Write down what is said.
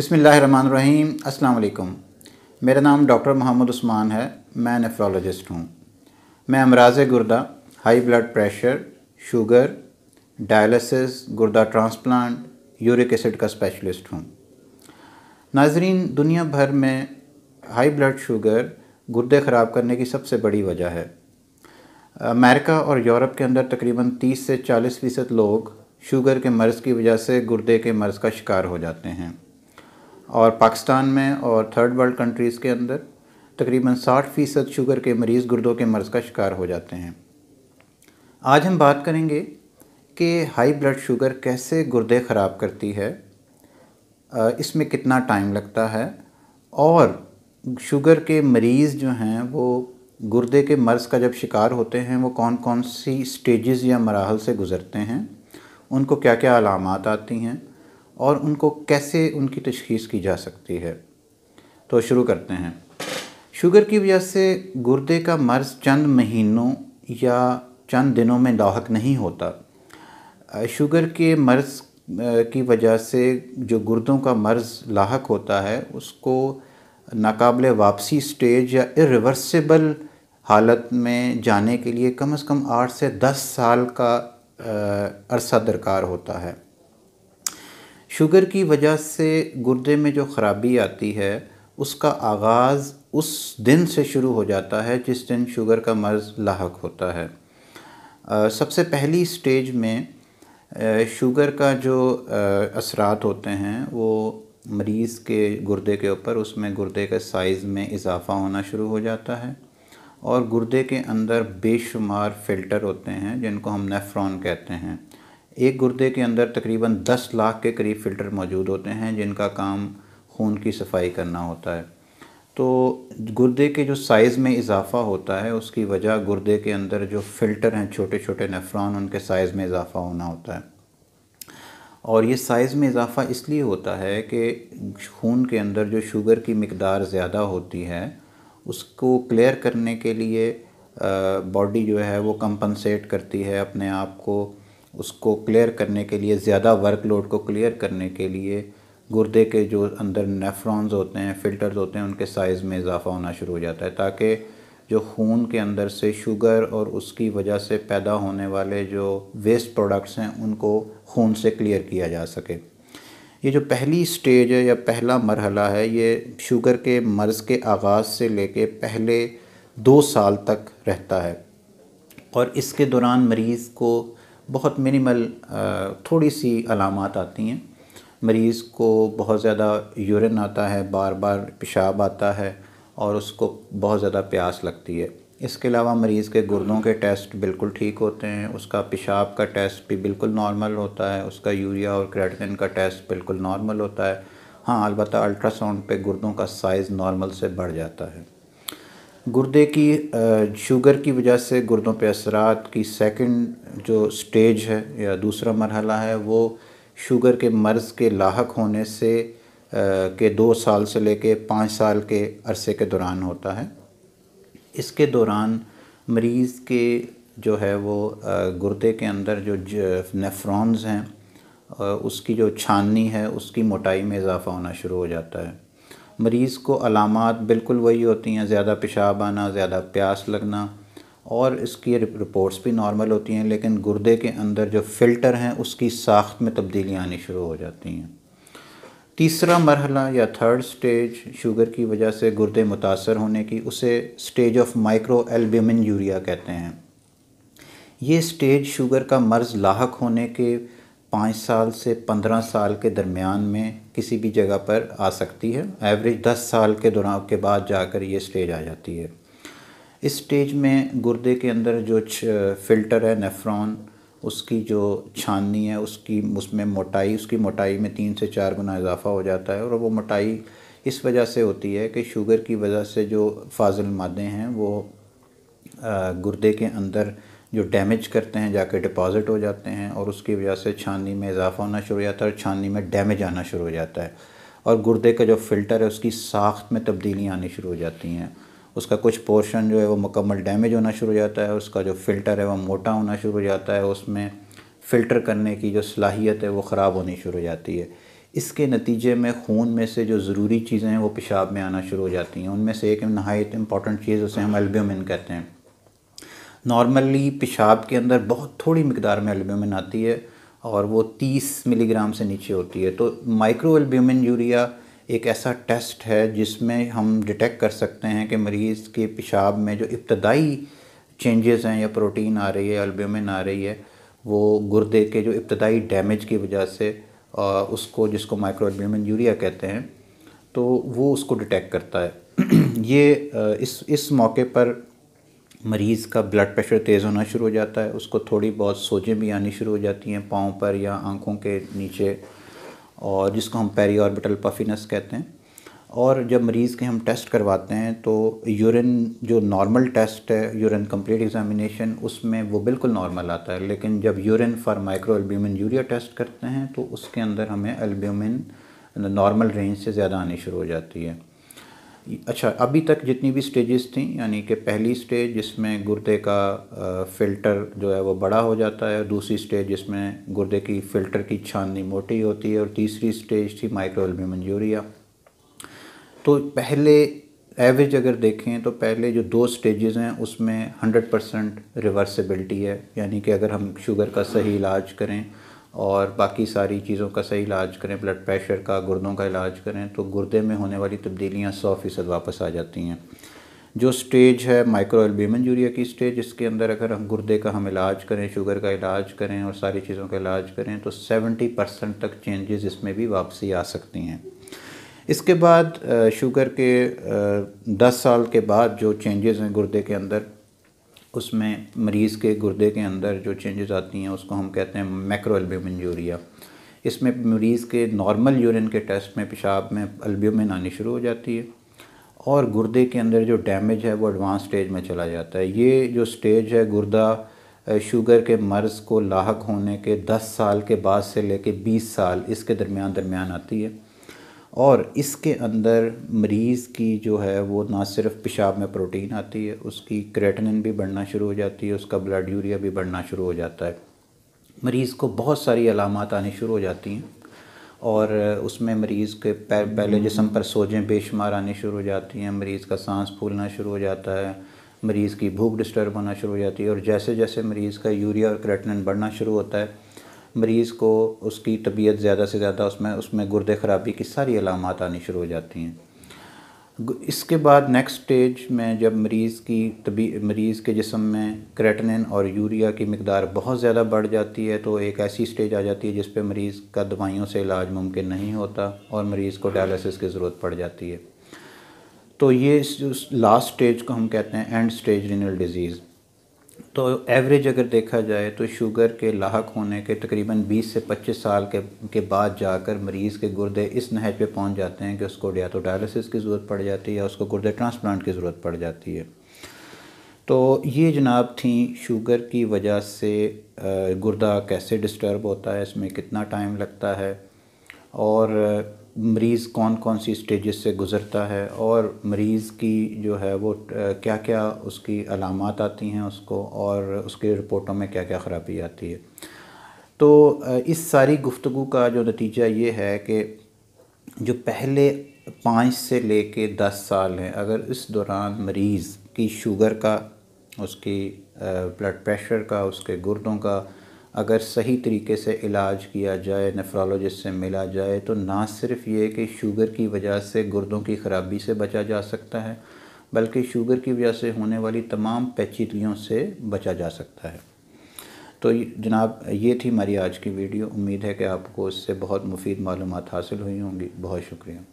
बिस्मिल्लाहिर्रहमानिर्रहीम। अस्सलाम वालेकुम। मेरा नाम डॉक्टर मोहम्मद उस्मान है। मैं नेफ्रोलॉजिस्ट हूँ। मैं अमराज़ गुर्दा, high blood pressure, sugar, dialysis, गुर्दा ट्रांसप्लांट, यूरिक एसिड का स्पेशलिस्ट हूँ। नाज़रीन, दुनिया भर में हाई ब्लड शुगर गुर्दे ख़राब करने की सबसे बड़ी वजह है। अमेरिका और यूरोप के अंदर तकरीबन 30 से 40% लोग शुगर के मर्ज़ की वजह से गुर्दे के मर्ज़ का शिकार हो जाते हैं, और पाकिस्तान में और थर्ड वर्ल्ड कंट्रीज़ के अंदर तकरीबन 60% शुगर के मरीज़ गुर्दों के मर्ज़ का शिकार हो जाते हैं। आज हम बात करेंगे कि हाई ब्लड शुगर कैसे गुर्दे ख़राब करती है, इसमें कितना टाइम लगता है, और शुगर के मरीज़ जो हैं वो गुर्दे के मर्ज़ का जब शिकार होते हैं वो कौन कौन सी स्टेजेस या मराहल से गुज़रते हैं, उनको क्या क्या अलामात आती हैं और उनको कैसे उनकी तशख़ीस की जा सकती है। तो शुरू करते हैं। शुगर की वजह से गुर्दे का मर्ज़ चंद महीनों या चंद दिनों में लाहक नहीं होता। शुगर के मर्ज़ की वजह से जो गुर्दों का मर्ज़ लाहक होता है उसको नाकाबिले वापसी स्टेज या इर्रिवर्सिबल हालत में जाने के लिए कम से कम 8 से 10 साल का अरसा दरकार होता है। शुगर की वजह से गुर्दे में जो ख़राबी आती है उसका आगाज़ उस दिन से शुरू हो जाता है जिस दिन शुगर का मर्ज़ लाहक होता है। सबसे पहली स्टेज में शुगर का जो असरात होते हैं वो मरीज़ के गुर्दे के ऊपर, उसमें गुर्दे के साइज़ में इजाफ़ा होना शुरू हो जाता है, और गुर्दे के अंदर बेशुमार फ़िल्टर होते हैं जिनको हम नेफ्रॉन कहते हैं। एक गुर्दे के अंदर तकरीबन 10 लाख के करीब फ़िल्टर मौजूद होते हैं जिनका काम खून की सफाई करना होता है। तो गुर्दे के जो साइज़ में इजाफ़ा होता है उसकी वजह गुर्दे के अंदर जो फ़िल्टर हैं, छोटे छोटे नेफ्रॉन, उनके साइज़ में इजाफ़ा होना होता है। और ये साइज़ में इजाफ़ा इसलिए होता है कि खून के अंदर जो शुगर की मिक़दार ज़्यादा होती है उसको क्लियर करने के लिए बॉडी जो है वो कंपनसेट करती है अपने आप को। उसको क्लियर करने के लिए, ज़्यादा वर्कलोड को क्लियर करने के लिए गुर्दे के जो अंदर नेफ्रॉन्स होते हैं, फ़िल्टर्स होते हैं, उनके साइज़ में इजाफ़ा होना शुरू हो जाता है ताकि जो खून के अंदर से शुगर और उसकी वजह से पैदा होने वाले जो वेस्ट प्रोडक्ट्स हैं उनको खून से क्लियर किया जा सके। ये जो पहली स्टेज है या पहला मरहला है ये शुगर के मर्ज़ के आगाज़ से लेके पहले 2 साल तक रहता है, और इसके दौरान मरीज़ को बहुत मिनिमल थोड़ी सी अलामात आती हैं। मरीज़ को बहुत ज़्यादा यूरिन आता है, बार बार पेशाब आता है और उसको बहुत ज़्यादा प्यास लगती है। इसके अलावा मरीज़ के गुर्दों के टेस्ट बिल्कुल ठीक होते हैं, उसका पेशाब का टेस्ट भी बिल्कुल नॉर्मल होता है, उसका यूरिया और क्रेटिनिन का टेस्ट बिल्कुल नॉर्मल होता है। हाँ, अलबत्ता अल्ट्रासाउंड पे गुर्दों का साइज़ नॉर्मल से बढ़ जाता है। गुर्दे की शुगर की वजह से गुर्दों पे असरात की सेकंड जो स्टेज है या दूसरा मरहला है वो शुगर के मर्ज़ के लाहक होने से के 2 साल से लेके 5 साल के अरसे के दौरान होता है। इसके दौरान मरीज़ के जो है वो गुर्दे के अंदर जो नेफ्रॉन्स हैं उसकी जो छाननी है उसकी मोटाई में इजाफ़ा होना शुरू हो जाता है। मरीज़ को अलामात बिल्कुल वही होती हैं, ज़्यादा पेशाब आना, ज़्यादा प्यास लगना, और इसकी रिपोर्ट्स भी नॉर्मल होती हैं, लेकिन गुर्दे के अंदर जो फ़िल्टर हैं उसकी साख्त में तब्दीलियाँ आनी शुरू हो जाती हैं। तीसरा मरहला या थर्ड स्टेज शुगर की वजह से गुर्दे मुतासर होने की, उसे stage of micro albumin urea कहते हैं। ये स्टेज शुगर का मर्ज़ लाहक होने के 5 साल से 15 साल के दरमियान में किसी भी जगह पर आ सकती है। एवरेज 10 साल के दौरान के बाद जाकर ये स्टेज आ जाती है। इस स्टेज में गुर्दे के अंदर जो फ़िल्टर है नेफ्रॉन, उसकी जो छाननी है उसमें उसकी मोटाई में 3 से 4 गुना इजाफ़ा हो जाता है, और वो मोटाई इस वजह से होती है कि शुगर की वजह से जो फाजिल मादे हैं वो गुर्दे के अंदर जो डैमेज करते हैं जाके डिपॉज़िट हो जाते हैं, और उसकी वजह से छाननी में इजाफ़ा होना शुरू हो जाता है और छाननी में डैमेज आना शुरू हो जाता है, और गुर्दे का जो फ़िल्टर है उसकी साख्त में तब्दीलियाँ आनी शुरू हो जाती हैं। उसका कुछ पोर्शन जो है वो मुकम्मल डैमेज होना शुरू हो जाता है, उसका जो फ़िल्टर है वो मोटा होना शुरू हो जाता है, उसमें फ़िल्टर करने की जो सलाहियत है वो ख़राब होनी शुरू हो जाती है। इसके नतीजे में खून में से जो ज़रूरी चीज़ें हैं वो पेशाब में आना शुरू हो जाती हैं। उनमें से एक नहायत इम्पॉर्टेंट चीज़ उसे हम एल्ब्यूमिन कहते हैं। नॉर्मली पेशाब के अंदर बहुत थोड़ी मिकदार में एल्ब्यूमिन आती है और वो 30 मिलीग्राम से नीचे होती है। तो माइक्रो एल्ब्यूमिन यूरिया एक ऐसा टेस्ट है जिसमें हम डिटेक्ट कर सकते हैं कि मरीज़ के पेशाब में जो इब्तदाई चेंजेस हैं या प्रोटीन आ रही है, एल्ब्यूमिन आ रही है, वो गुर्दे के जो इब्तदाई डैमेज की वजह से उसको जिसको माइक्रो एल्ब्यूमिन यूरिया कहते हैं, तो वो उसको डिटेक्ट करता है। ये इस मौके पर मरीज़ का ब्लड प्रेशर तेज़ होना शुरू हो जाता है, उसको थोड़ी बहुत सोजें भी आनी शुरू हो जाती हैं पाँव पर या आँखों के नीचे, और जिसको हम पेरी ऑर्बिटल पफिनेस कहते हैं। और जब मरीज़ के हम टेस्ट करवाते हैं तो यूरिन जो नॉर्मल टेस्ट है, यूरिन कंप्लीट एग्जामिनेशन, उसमें वो बिल्कुल नॉर्मल आता है। लेकिन जब urine for micro albumin urea test करते हैं तो उसके अंदर हमें एल्ब्यूमिन नॉर्मल रेंज से ज़्यादा आनी शुरू हो जाती है। अच्छा, अभी तक जितनी भी स्टेजेस थी, यानी कि पहली स्टेज जिसमें गुर्दे का फ़िल्टर जो है वो बड़ा हो जाता है, दूसरी स्टेज जिसमें गुर्दे की फ़िल्टर की छाननी मोटी होती है, और तीसरी स्टेज थी माइक्रो एल्ब्यूमिन यूरिया। तो पहले एवरेज अगर देखें तो पहले जो 2 स्टेजेस हैं उसमें 100% रिवर्सिबिलिटी है, यानी कि अगर हम शुगर का सही इलाज करें और बाकी सारी चीज़ों का सही इलाज करें, ब्लड प्रेशर का, गुर्दों का इलाज करें, तो गुर्दे में होने वाली तब्दीलियाँ 100% वापस आ जाती हैं। जो स्टेज है माइक्रो एल्ब्यूमिन यूरिया की स्टेज, इसके अंदर अगर हम गुर्दे का हम इलाज करें, शुगर का इलाज करें और सारी चीज़ों का इलाज करें तो 70% तक चेंजेस इसमें भी वापसी आ सकती हैं। इसके बाद शुगर के 10 साल के बाद जो चेंजेस हैं गुर्दे के अंदर, उसमें मरीज़ के गुर्दे के अंदर जो चेंजेस आती हैं उसको हम कहते हैं मैक्रो एल्ब्यूमिन यूरिया। इसमें मरीज़ के नॉर्मल यूरिन के टेस्ट में पेशाब में एल्ब्यूमिन आनी शुरू हो जाती है और गुर्दे के अंदर जो डैमेज है वो एडवांस स्टेज में चला जाता है। ये जो स्टेज है गुर्दा शुगर के मर्ज़ को लाहक होने के 10 साल के बाद से लेके 20 साल इसके दरमियान आती है, और इसके अंदर मरीज़ की जो है वो ना सिर्फ पेशाब में प्रोटीन आती है, उसकी क्रेटिनिन भी बढ़ना शुरू हो जाती है, उसका ब्लड यूरिया भी बढ़ना शुरू हो जाता है। मरीज़ को बहुत सारी अलामात आनी शुरू हो जाती हैं और उसमें मरीज़ के पहले जिस्म पर सोजें बेशुमार आनी शुरू हो जाती हैं, मरीज़ का सांस फूलना शुरू हो जाता है, मरीज़ की भूख डिस्टर्ब होना शुरू हो जाती है, और जैसे जैसे मरीज़ का यूरिया और क्रेटिनिन बढ़ना शुरू होता है मरीज़ को उसकी तबीयत ज़्यादा से ज़्यादा उसमें गुर्दे ख़राबी की सारी अलामात आनी शुरू हो जाती हैं। इसके बाद नेक्स्ट स्टेज में जब मरीज़ के जिस्म में क्रेटिनिन और यूरिया की मिकदार बहुत ज़्यादा बढ़ जाती है तो एक ऐसी स्टेज आ जाती है जिस पे मरीज़ का दवाइयों से इलाज मुमकिन नहीं होता और मरीज़ को डायलिसिस की ज़रूरत पड़ जाती है। तो ये लास्ट स्टेज को हम कहते हैं एंड स्टेज रीनल डिज़ीज़। तो एवरेज अगर देखा जाए तो शुगर के लाहक होने के तकरीबन 20 से 25 साल के बाद जाकर मरीज़ के गुर्दे इस नहज पे पहुंच जाते हैं कि उसको या तो डायलिसिस की ज़रूरत पड़ जाती है या उसको गुर्दे ट्रांसप्लांट की ज़रूरत पड़ जाती है। तो ये जनाब थी शुगर की वजह से गुर्दा कैसे डिस्टर्ब होता है, इसमें कितना टाइम लगता है, और मरीज़ कौन कौन सी स्टेजेस से गुज़रता है, और मरीज़ की जो है वो क्या क्या उसकी अलामात आती हैं उसको, और उसकी रिपोर्टों में क्या क्या ख़राबी आती है। तो इस सारी गुफ्तगू का जो नतीजा ये है कि जो पहले 5 से लेके 10 साल हैं, अगर इस दौरान मरीज़ की शुगर का, उसकी ब्लड प्रेशर का, उसके गुर्दों का अगर सही तरीके से इलाज किया जाए, नेफ्रोलॉजिस्ट से मिला जाए, तो ना सिर्फ ये कि शुगर की वजह से गुर्दों की ख़राबी से बचा जा सकता है बल्कि शुगर की वजह से होने वाली तमाम पेचीदगियों से बचा जा सकता है। तो जनाब ये थी हमारी आज की वीडियो। उम्मीद है कि आपको इससे बहुत मुफीद मालूमात हासिल हुई होंगी। बहुत शुक्रिया।